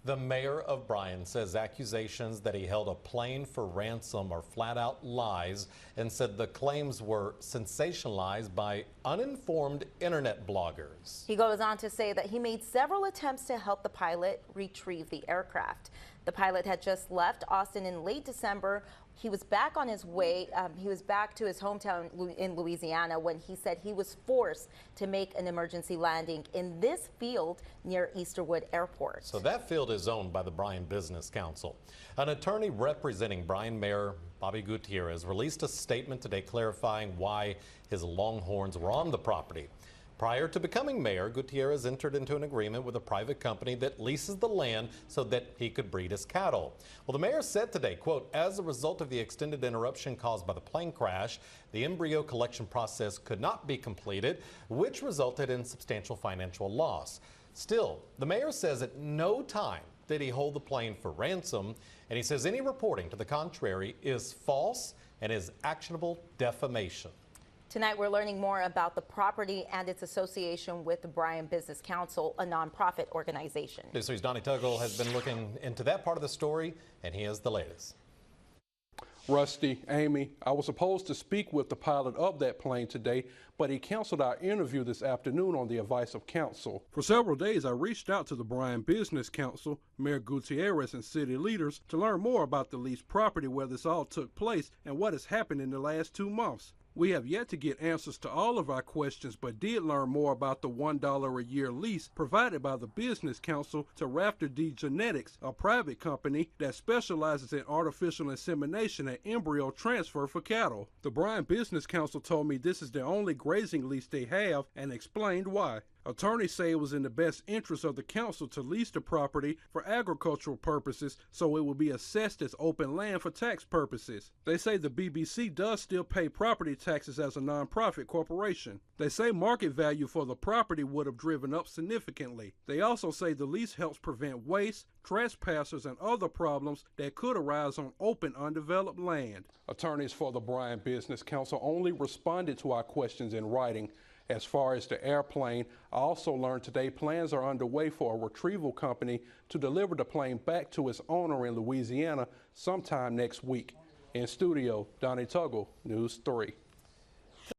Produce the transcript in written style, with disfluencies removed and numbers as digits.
The mayor of Bryan says accusations that he held a plane for ransom are flat out lies and said the claims were sensationalized by uninformed internet bloggers. He goes on to say that he made several attempts to help the pilot retrieve the aircraft. The pilot had just left Austin in late December. He was back on his way. He was back to his hometown in Louisiana when he said he was forced to make an emergency landing in this field near Easterwood Airport. So that field is owned by the Bryan Business Council. An attorney representing Bryan Mayor Bobby Gutierrez released a statement today clarifying why his Longhorns were on the property. Prior to becoming mayor, Gutierrez entered into an agreement with a private company that leases the land so that he could breed his cattle. Well, the mayor said today, quote, as a result of the extended interruption caused by the plane crash, the embryo collection process could not be completed, which resulted in substantial financial loss. Still, the mayor says at no time did he hold the plane for ransom, and he says any reporting to the contrary is false and is actionable defamation. Tonight, we're learning more about the property and its association with the Bryan Business Council, a nonprofit organization. News 3's Donnie Tuggle has been looking into that part of the story, and he has the latest. Rusty, Amy, I was supposed to speak with the pilot of that plane today, but he canceled our interview this afternoon on the advice of counsel. For several days, I reached out to the Bryan Business Council, Mayor Gutierrez, and city leaders to learn more about the leased property where this all took place and what has happened in the last 2 months. We have yet to get answers to all of our questions, but did learn more about the $1 a year lease provided by the Business Council to Rafter D Genetics, a private company that specializes in artificial insemination and embryo transfer for cattle. The Bryan Business Council told me this is the only grazing lease they have and explained why. Attorneys say it was in the best interest of the council to lease the property for agricultural purposes so it will be assessed as open land for tax purposes. They say the BBC does still pay property taxes as a nonprofit corporation. They say market value for the property would have driven up significantly. They also say the lease helps prevent waste, trespassers, and other problems that could arise on open, undeveloped land. Attorneys for the Bryan Business Council only responded to our questions in writing. As far as the airplane, I also learned today plans are underway for a retrieval company to deliver the plane back to its owner in Louisiana sometime next week. In studio, Donnie Tuggle, News 3.